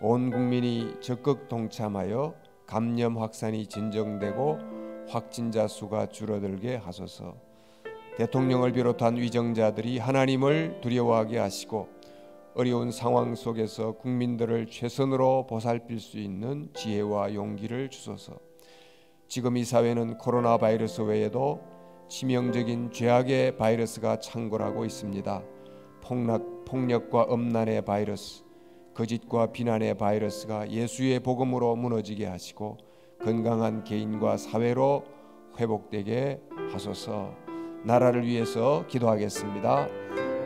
온 국민이 적극 동참하여 감염 확산이 진정되고 확진자 수가 줄어들게 하소서. 대통령을 비롯한 위정자들이 하나님을 두려워하게 하시고 어려운 상황 속에서 국민들을 최선으로 보살필 수 있는 지혜와 용기를 주소서. 지금 이 사회는 코로나 바이러스 외에도 치명적인 죄악의 바이러스가 창궐하고 있습니다. 폭력과 엄난의 바이러스, 거짓과 비난의 바이러스가 예수의 복음으로 무너지게 하시고 건강한 개인과 사회로 회복되게 하소서. 나라를 위해서 기도하겠습니다.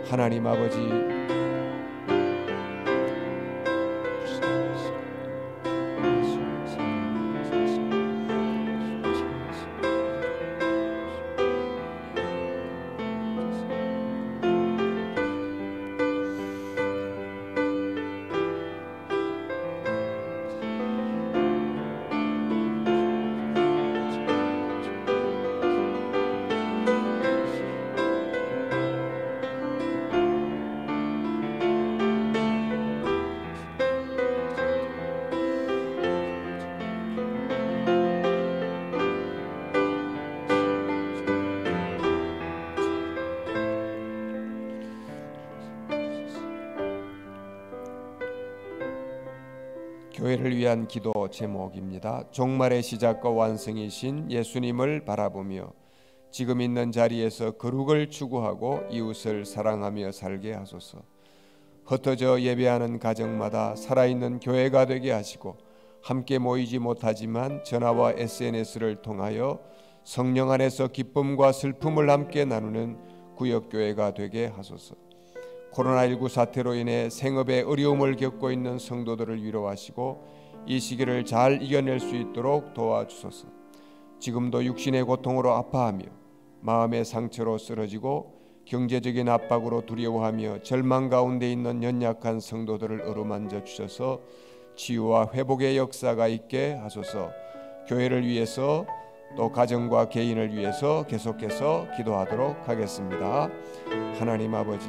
하나님 아버지, 교회를 위한 기도 제목입니다. 종말의 시작과 완성이신 예수님을 바라보며 지금 있는 자리에서 거룩을 추구하고 이웃을 사랑하며 살게 하소서. 흩어져 예배하는 가정마다 살아있는 교회가 되게 하시고 함께 모이지 못하지만 전화와 SNS를 통하여 성령 안에서 기쁨과 슬픔을 함께 나누는 구역교회가 되게 하소서. 코로나19 사태로 인해 생업에 어려움을 겪고 있는 성도들을 위로하시고 이 시기를 잘 이겨낼 수 있도록 도와주소서. 지금도 육신의 고통으로 아파하며 마음의 상처로 쓰러지고 경제적인 압박으로 두려워하며 절망 가운데 있는 연약한 성도들을 어루만져 주셔서 치유와 회복의 역사가 있게 하소서. 교회를 위해서 또 가정과 개인을 위해서 계속해서 기도하도록 하겠습니다. 하나님 아버지,